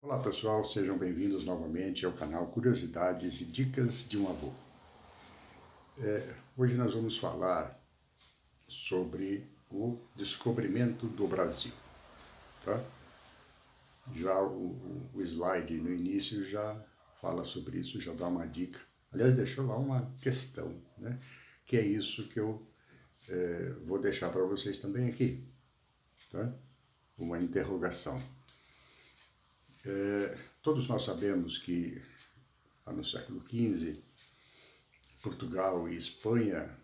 Olá pessoal, sejam bem-vindos novamente ao canal Curiosidades e Dicas de um Avô. Hoje nós vamos falar sobre o descobrimento do Brasil. Tá? Já o slide no início já fala sobre isso, já dá uma dica. Aliás, deixou lá uma questão, né? Que é isso que eu vou deixar para vocês também aqui. Tá? Uma interrogação. Todos nós sabemos que lá no século XV, Portugal e Espanha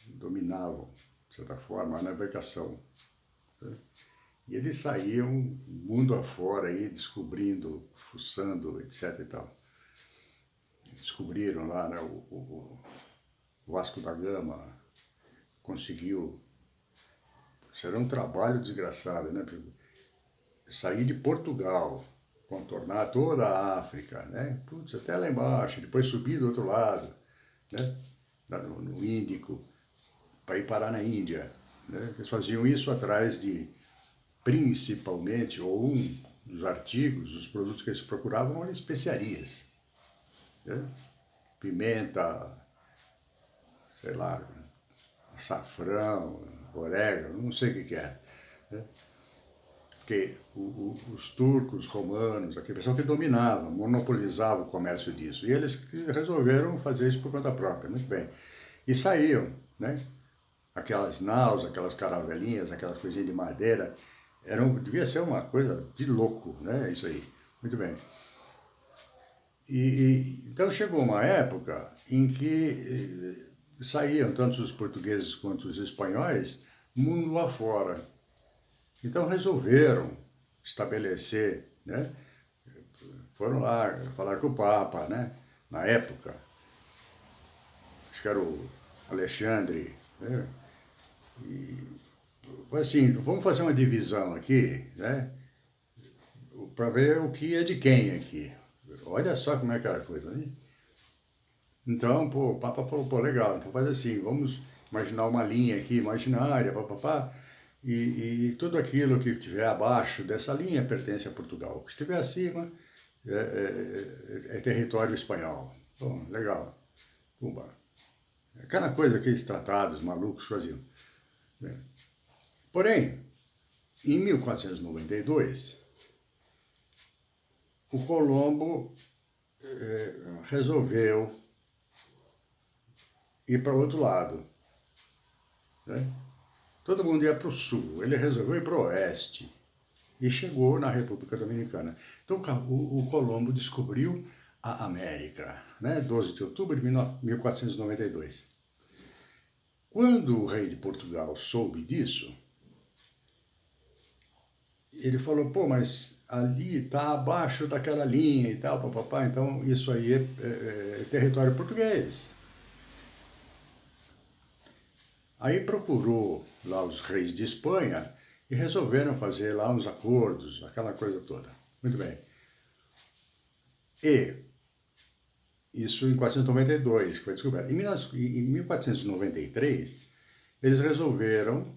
dominavam, de certa forma, a navegação. Né? E eles saíam mundo afora aí, descobrindo, fuçando, etc. e tal. Descobriram lá, né, o Vasco da Gama conseguiu. Será um trabalho desgraçado, né? Sair de Portugal, contornar toda a África, né? Putz, até lá embaixo, depois subir do outro lado, né? No Índico, para ir parar na Índia. Né? Eles faziam isso atrás de, principalmente, ou um dos artigos, os produtos que eles procuravam eram especiarias. Né? Pimenta, sei lá, açafrão, orégano, não sei o que é. Né? Porque os turcos, romanos, aquele pessoal que dominava, monopolizava o comércio disso. E eles resolveram fazer isso por conta própria, muito bem. E saíam, né? Aquelas naus, aquelas caravelinhas, aquelas coisinhas de madeira, devia ser uma coisa de louco, né? Isso aí. Muito bem. Então chegou uma época em que saíam tanto os portugueses quanto os espanhóis mundo afora. Então resolveram estabelecer, né? Foram lá falar com o Papa, né? Na época, acho que era o Alexandre, né? Assim, vamos fazer uma divisão aqui, né? Para ver o que é de quem aqui. Olha só como é aquela coisa, né? Então, pô, o Papa falou, pô, legal, então faz assim, vamos imaginar uma linha aqui imaginária, papapá, e tudo aquilo que estiver abaixo dessa linha pertence a Portugal. O que estiver acima é território espanhol. Bom, legal. Pumba. Aquela coisa, aqueles tratados malucos faziam. Né? Porém, em 1492, o Colombo resolveu ir para o outro lado. Né? Todo mundo ia para o sul, ele resolveu ir para o oeste e chegou na República Dominicana. Então o Colombo descobriu a América, né? 12 de outubro de 1492. Quando o rei de Portugal soube disso, ele falou, pô, mas ali está abaixo daquela linha e tal, papapá, então isso aí é território português. Aí procurou lá os reis de Espanha e resolveram fazer lá uns acordos, aquela coisa toda. Muito bem. E isso em 1492, que foi descoberto. Em 1493, eles resolveram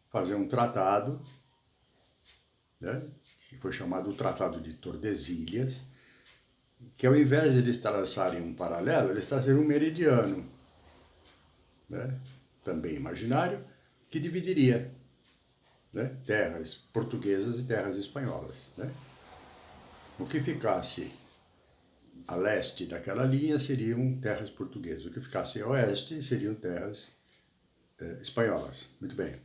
fazer um tratado, né, que foi chamado o Tratado de Tordesilhas, que ao invés de eles traçarem um paralelo, eles traçaram um meridiano, né, também imaginário, que dividiria, né, terras portuguesas e terras espanholas. Né? O que ficasse a leste daquela linha seriam terras portuguesas, o que ficasse a oeste seriam terras espanholas. Muito bem.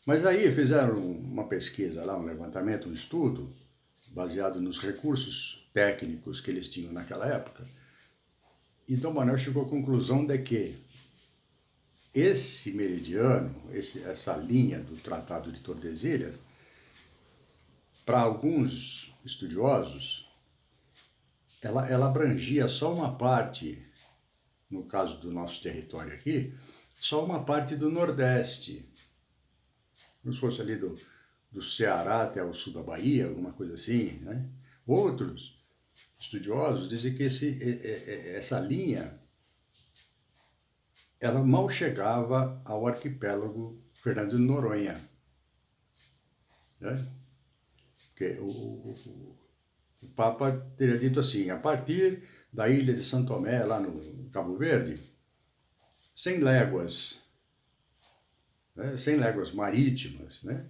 Mas aí fizeram uma pesquisa lá, um levantamento, um estudo, baseado nos recursos técnicos que eles tinham naquela época. E Dom Manuel chegou à conclusão de que esse meridiano, essa linha do Tratado de Tordesilhas, para alguns estudiosos, ela abrangia só uma parte, no caso do nosso território aqui, só uma parte do Nordeste. Como se fosse ali do Ceará até o sul da Bahia, alguma coisa assim. Né? Outros estudiosos dizem que essa linha ela mal chegava ao arquipélago Fernando de Noronha. Né? Porque o Papa teria dito assim, a partir da ilha de São Tomé, lá no Cabo Verde, 100 léguas, né, 100 léguas marítimas, né,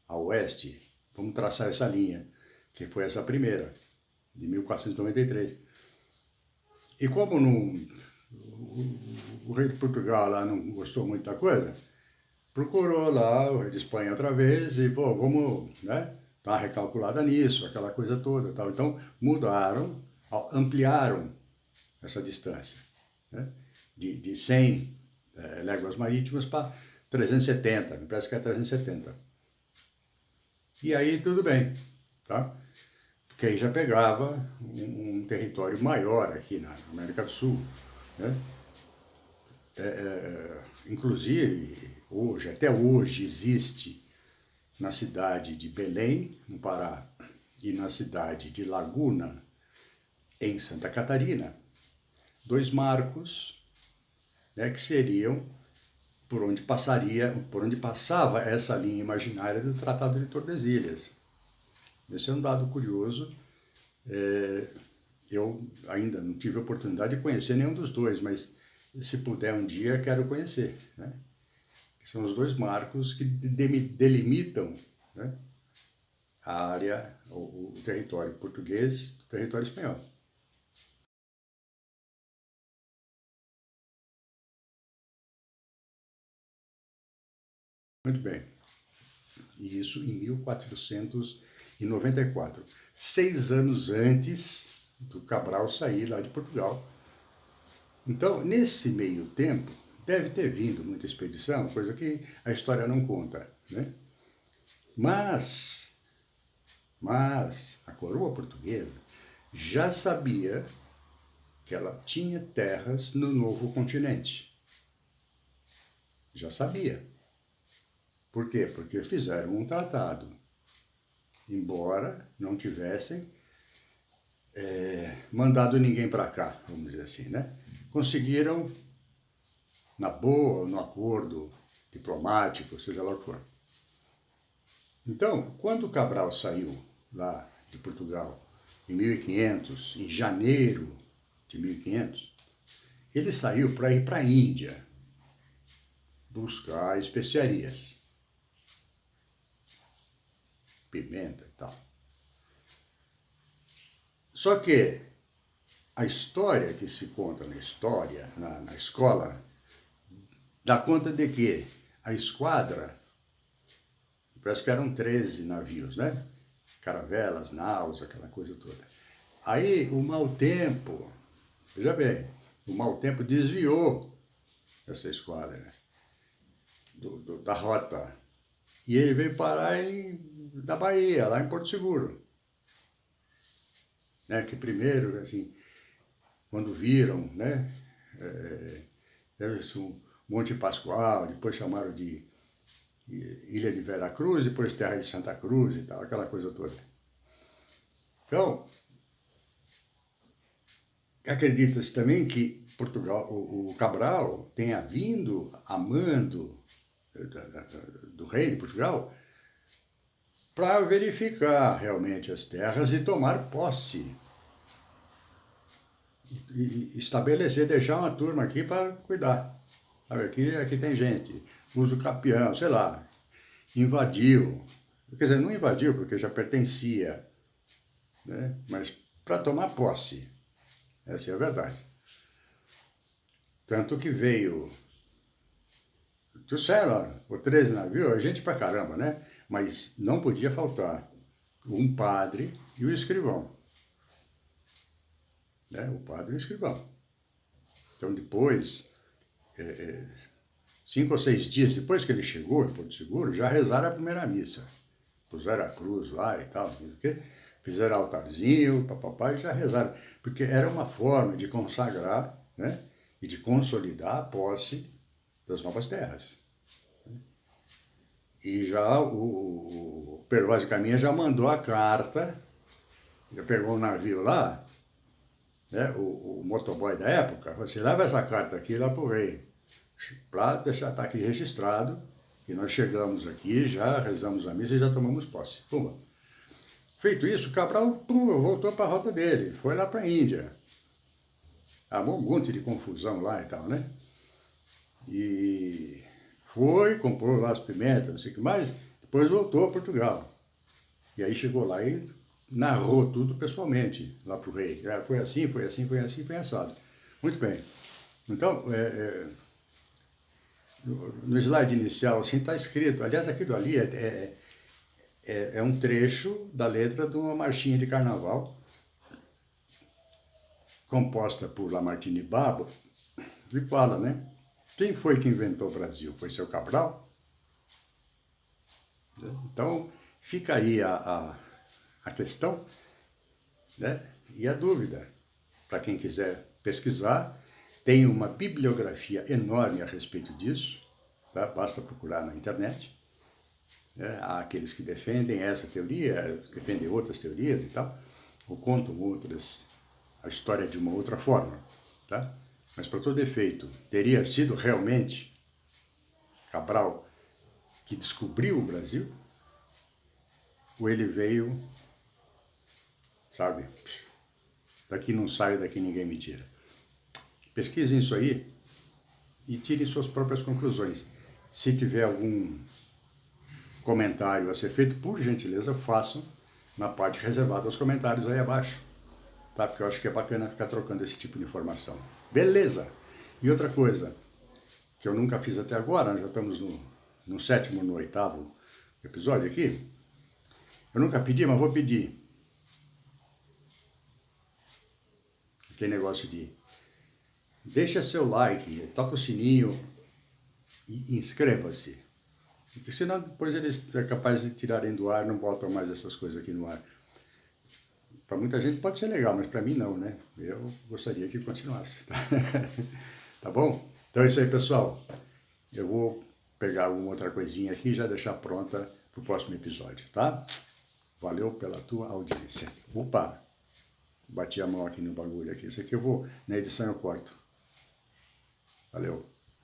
a oeste, vamos traçar essa linha, que foi essa primeira, de 1493. E como o rei de Portugal lá não gostou muito da coisa, procurou lá o rei de Espanha outra vez e, pô, vamos, né, dar uma recalculada nisso, aquela coisa toda. Tal. Então, mudaram, ampliaram essa distância, né, de 100 léguas marítimas para 370, me parece que é 370. E aí tudo bem, tá? Porque aí já pegava um território maior aqui na América do Sul, né? Inclusive, hoje, até hoje, existe na cidade de Belém, no Pará, e na cidade de Laguna, em Santa Catarina, 2 marcos, né, que seriam por onde passava essa linha imaginária do Tratado de Tordesilhas. Esse é um dado curioso. Eu ainda não tive a oportunidade de conhecer nenhum dos dois, mas se puder um dia, quero conhecer, né? São os 2 marcos que delimitam, né, a área, o território português do território espanhol. Muito bem. E isso em 1494. 6 anos antes do Cabral sair lá de Portugal. Então, nesse meio tempo, deve ter vindo muita expedição, coisa que a história não conta, né? Mas a coroa portuguesa já sabia que ela tinha terras no novo continente. Já sabia. Por quê? Porque fizeram um tratado. Embora não tivessem mandado ninguém para cá, vamos dizer assim, né? Conseguiram, na boa, no acordo diplomático, seja lá o que for. Então, quando Cabral saiu lá de Portugal, em 1500, em janeiro de 1500, ele saiu para ir para a Índia buscar especiarias, pimenta e tal. Só que a história que se conta na escola, dá conta de que a esquadra, parece que eram 13 navios, né? Caravelas, naus, aquela coisa toda. Aí o mau tempo, veja bem, o mau tempo desviou essa esquadra, né, da rota. E ele veio parar na Bahia, lá em Porto Seguro. Né? Que primeiro, assim, quando viram, né? Monte Pascoal, depois chamaram de Ilha de Vera Cruz, depois Terra de Santa Cruz e tal, aquela coisa toda. Então, acredita-se também que Portugal, o Cabral tenha vindo a mando do rei de Portugal para verificar realmente as terras e tomar posse. E estabelecer, deixar uma turma aqui para cuidar. Sabe, aqui tem gente, usa o capião, sei lá, invadiu. Quer dizer, não invadiu porque já pertencia, né? Mas para tomar posse. Essa é a verdade. Tanto que veio, trouxeram o 13 navios, a gente pra caramba, né? Mas não podia faltar um padre e o escrivão. Né? O padre e o escrivão. Então depois, 5 ou 6 dias depois que ele chegou em Porto Seguro, já rezaram a primeira missa. Puseram a cruz lá e tal, não sei o quê. Fizeram altarzinho, papapá, e já rezaram. Porque era uma forma de consagrar, né, e de consolidar a posse das novas terras. E já o Pervaz de Caminha já mandou a carta, já pegou um navio lá, né, o motoboy da época, você leva essa carta aqui lá para o rei, para deixar estar aqui registrado, que nós chegamos aqui, já rezamos a missa e já tomamos posse. Pumba. Feito isso, Cabral voltou para a rota dele, foi lá para a Índia. Armou um monte de confusão lá e tal, né? E foi, comprou lá as pimentas, não sei o que mais, depois voltou a Portugal. E aí chegou lá e narrou tudo pessoalmente lá para o rei. Foi assim, foi assim, foi assim, foi assado. Muito bem. Então, no slide inicial, assim, está escrito, aliás, aquilo ali é um trecho da letra de uma marchinha de carnaval, composta por Lamartine Babo, e fala, né? Quem foi que inventou o Brasil? Foi seu Cabral? Então, fica aí a questão, né? E a dúvida. Para quem quiser pesquisar, tem uma bibliografia enorme a respeito disso, tá? Basta procurar na internet. Há aqueles que defendem essa teoria, defendem outras teorias e tal, ou contam outras, a história de uma outra forma. Tá? Mas, para todo efeito, teria sido realmente Cabral que descobriu o Brasil? Ou ele veio, sabe, daqui não saio, daqui ninguém me tira? Pesquisem isso aí e tirem suas próprias conclusões. Se tiver algum comentário a ser feito, por gentileza, façam na parte reservada aos comentários aí abaixo, tá? Porque eu acho que é bacana ficar trocando esse tipo de informação. Beleza! E outra coisa, que eu nunca fiz até agora, nós já estamos no sétimo, no oitavo episódio aqui, eu nunca pedi, mas vou pedir. Aquele negócio de deixa seu like, toca o sininho e inscreva-se. Senão depois eles são capazes de tirarem do ar, não botam mais essas coisas aqui no ar. Para muita gente pode ser legal, mas para mim não, né? Eu gostaria que continuasse. Tá? Tá bom? Então é isso aí, pessoal. Eu vou pegar alguma outra coisinha aqui e já deixar pronta para o próximo episódio, tá? Valeu pela tua audiência. Opa! Bati a mão aqui no bagulho aqui. Isso aqui eu vou, na edição eu corto. Valeu!